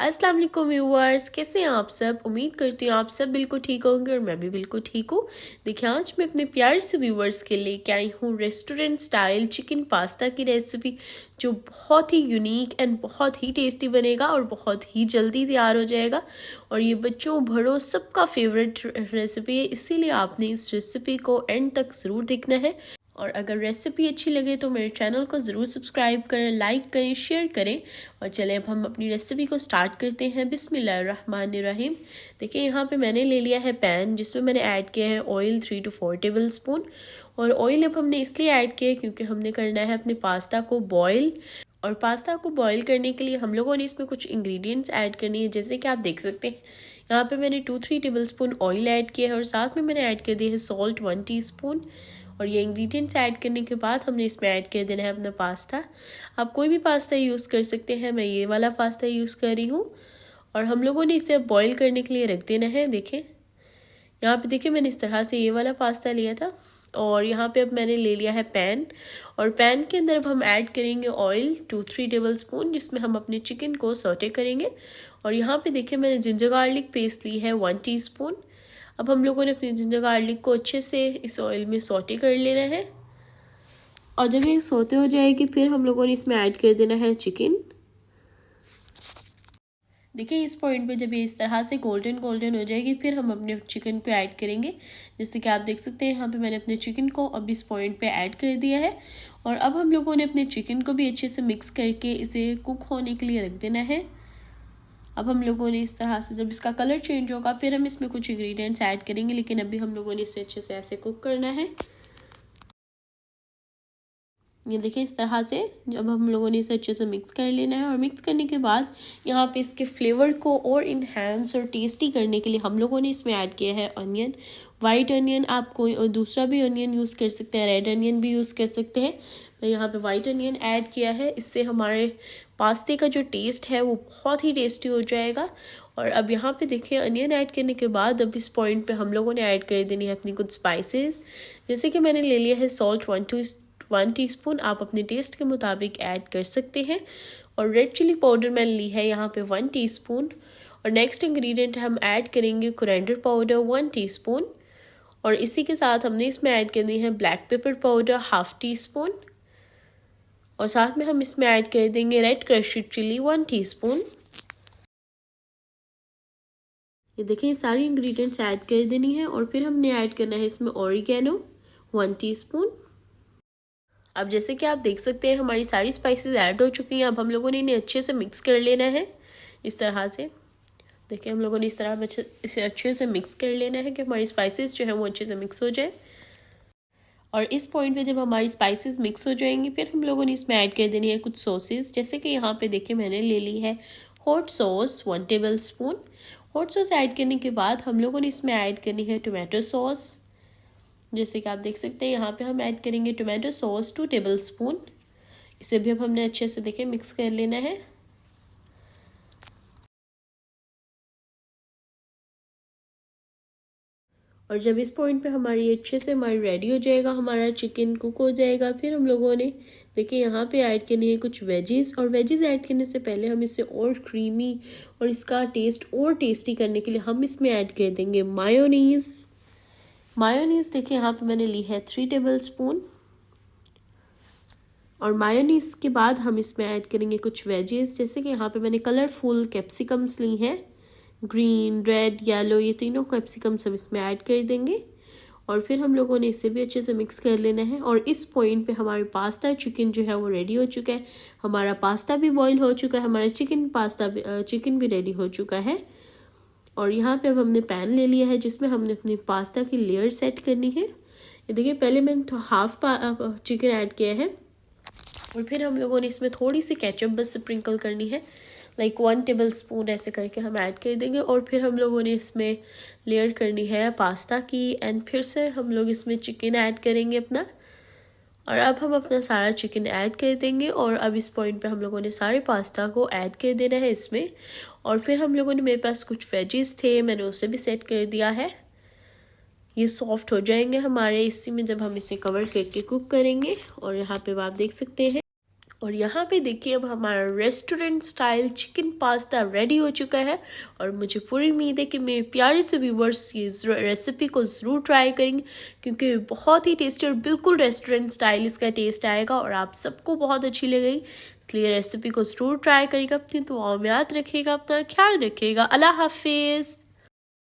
अस्सलाम वालेकुम व्यूअर्स, कैसे हैं आप सब। उम्मीद करती हूँ आप सब बिल्कुल ठीक होंगे और मैं भी बिल्कुल ठीक हूँ। देखिए आज मैं अपने प्यार से व्यूअर्स के लिए क्या आई हूँ रेस्टोरेंट स्टाइल चिकन पास्ता की रेसिपी, जो बहुत ही यूनिक एंड बहुत ही टेस्टी बनेगा और बहुत ही जल्दी तैयार हो जाएगा। और ये बच्चों बड़ों सबका फेवरेट रेसिपी है, इसीलिए आपने इस रेसिपी को एंड तक ज़रूर देखना है। और अगर रेसिपी अच्छी लगे तो मेरे चैनल को ज़रूर सब्सक्राइब करें, लाइक करें, शेयर करें। और चलें अब हम अपनी रेसिपी को स्टार्ट करते हैं। बिस्मिल्लाहिर्रहमानिर्रहीम। देखिए यहाँ पे मैंने ले लिया है पैन, जिसमें मैंने ऐड किया है ऑयल 3 to 4 टेबल स्पून। और ऑयल अब हमने इसलिए ऐड किया है क्योंकि हमने करना है अपने पास्ता को बॉयल। और पास्ता को बॉयल करने के लिए हम लोगों ने इसमें कुछ इंग्रेडिएंट्स ऐड करनी है, जैसे कि आप देख सकते हैं यहाँ पे मैंने 2-3 टेबल स्पून ऑयल ऐड किया है और साथ में मैंने ऐड कर दिया है सॉल्ट 1 टीस्पून। और ये इंग्रेडिएंट्स ऐड करने के बाद हमने इसमें ऐड कर देना है अपना पास्ता। आप कोई भी पास्ता यूज़ कर सकते हैं, मैं ये वाला पास्ता यूज़ कर रही हूँ। और हम लोगों ने इसे अब बॉईल करने के लिए रख देना है। देखें यहाँ पे, देखिए मैंने इस तरह से ये वाला पास्ता लिया था। और यहाँ पे अब मैंने ले लिया है पैन, और पैन के अंदर अब हम ऐड करेंगे ऑयल 2-3 टेबल स्पून, जिसमें हम अपने चिकन को सौटे करेंगे। और यहाँ पे देखिए मैंने जिंजर गार्लिक पेस्ट ली है 1 टीस्पून। अब हम लोगों ने अपनी जिंजर गार्लिक को अच्छे से इस ऑयल में सौटे कर लेना है। और जब ये सौते हो जाएगी फिर हम लोगों ने इसमें ऐड कर देना है चिकन। देखिए इस पॉइंट पे जब ये इस तरह से गोल्डन गोल्डन हो जाएगी फिर हम अपने चिकन को ऐड करेंगे। जैसे कि आप देख सकते हैं यहाँ पे मैंने अपने चिकन को अब इस पॉइंट पे ऐड कर दिया है। और अब हम लोगों ने अपने चिकन को भी अच्छे से मिक्स करके इसे कुक होने के लिए रख देना है। अब हम लोगों ने इस तरह से जब इसका कलर चेंज होगा फिर हम इसमें कुछ इंग्रेडिएंट्स ऐड करेंगे, लेकिन अभी हम लोगों ने इसे अच्छे से ऐसे कुक करना है। ये देखिए इस तरह से जब हम लोगों ने इसे अच्छे से मिक्स कर लेना है। और मिक्स करने के बाद यहाँ पे इसके फ्लेवर को और इन्हेंस और टेस्टी करने के लिए हम लोगों ने इसमें ऐड किया है अनियन, वाइट अनियन। आप कोई और दूसरा भी अनियन यूज़ कर सकते हैं, रेड अनियन भी यूज़ कर सकते हैं। मैं यहाँ पे वाइट अनियन ऐड किया है, इससे हमारे पास्ते का जो टेस्ट है वो बहुत ही टेस्टी हो जाएगा। और अब यहाँ पे देखिए अनियन ऐड करने के बाद अब इस पॉइंट पे हम लोगों ने ऐड कर देनी है अपनी कुछ स्पाइसेस। जैसे कि मैंने ले लिया है सॉल्ट 1 टीस्पून, आप अपने टेस्ट के मुताबिक ऐड कर सकते हैं। और रेड चिली पाउडर मैंने ली है यहाँ पे 1 टीस्पून। और नेक्स्ट इंग्रेडिएंट हम ऐड करेंगे कोरिएंडर पाउडर 1 टीस्पून। और इसी के साथ हमने इसमें ऐड करनी है ब्लैक पेपर पाउडर 1/2 टीस्पून। और साथ में हम इसमें ऐड कर देंगे रेड क्रश्ड चिली 1 टीस्पून। ये देखिए सारी इंग्रेडिएंट्स ऐड कर देनी है। और फिर हमने ऐड करना है इसमें ऑरिगेनो 1 टीस्पून। अब जैसे कि आप देख सकते हैं हमारी सारी स्पाइसेस ऐड हो चुकी हैं। अब हम लोगों ने इन्हें अच्छे से मिक्स कर लेना है इस तरह से। देखिए हम लोगों ने इस तरह इसे अच्छे से मिक्स कर लेना है कि हमारी स्पाइसेस जो है वो अच्छे से मिक्स हो जाए। और इस पॉइंट पे जब हमारी स्पाइसेस मिक्स हो जाएंगी फिर हम लोगों ने इसमें ऐड कर देनी है कुछ सॉसेस। जैसे कि यहाँ पे देखिए मैंने ले ली है hot sauce 1 table spoon. Hot sauce add करने के बाद हम लोगों ने इसमें ऐड करनी है टोमेटो सॉस। जैसे कि आप देख सकते हैं यहाँ पे हम ऐड करेंगे टोमेटो सॉस 2 टेबल स्पून। इसे भी अब हमने अच्छे से देखिए मिक्स कर लेना है। और जब इस पॉइंट पे हमारी अच्छे से हमारी रेडी हो जाएगा, हमारा चिकन कुक हो जाएगा, फिर हम लोगों ने देखिए यहाँ पे ऐड करनी है कुछ वेजीज। और वेजीज ऐड करने से पहले हम इसे और क्रीमी और इसका टेस्ट और टेस्टी करने के लिए हम इसमें ऐड कर देंगे मायोनीज़। मायोनीज़ देखिए यहाँ पे मैंने ली है 3 टेबल स्पून। और मायोनीज़ के बाद हम इसमें ऐड करेंगे कुछ वेजेस। जैसे कि यहाँ पे मैंने कलरफुल कैप्सिकम्स ली हैं, ग्रीन, रेड, येलो, ये तीनों कैप्सिकम्स हम इसमें ऐड कर देंगे। और फिर हम लोगों ने इसे भी अच्छे से मिक्स कर लेना है। और इस पॉइंट पे हमारे पास्ता चिकन जो है वो रेडी हो चुका है। हमारा पास्ता भी बॉईल हो चुका है, हमारा चिकन भी रेडी हो चुका है। और यहाँ पे अब हमने पैन ले लिया है जिसमें हमने अपनी पास्ता की लेयर सेट करनी है। ये देखिए पहले मैंने हाफ चिकन ऐड किया है और फिर हम लोगों ने इसमें थोड़ी सी केचप बस स्प्रिंकल करनी है, लाइक 1 टेबल स्पून ऐसे करके हम ऐड कर देंगे। और फिर हम लोगों ने इसमें लेयर करनी है पास्ता की। एंड फिर से हम लोग इसमें चिकन ऐड करेंगे अपना। और अब हम अपना सारा चिकन ऐड कर देंगे। और अब इस पॉइंट पे हम लोगों ने सारे पास्ता को ऐड कर देना है इसमें। और फिर हम लोगों ने, मेरे पास कुछ वेजीज थे मैंने उसे भी सेट कर दिया है। ये सॉफ्ट हो जाएंगे हमारे इसी में जब हम इसे कवर करके कुक करेंगे। और यहाँ पे आप देख सकते हैं और यहाँ पे देखिए अब हमारा restaurant style chicken pasta ready हो चुका है। और मुझे पूरी उम्मीद है कि मेरे प्यारे से व्यूवर्स ये रेसिपी को ज़रूर ट्राई करेंगे, क्योंकि बहुत ही टेस्टी और बिल्कुल रेस्टोरेंट स्टाइल इसका टेस्ट आएगा और आप सबको बहुत अच्छी लगेगी। इसलिए रेसिपी को ज़रूर ट्राई करिएगा। अपनी दुआओं में याद रखिएगा, अपना ख्याल रखिएगा। अल्लाह हाफिज़।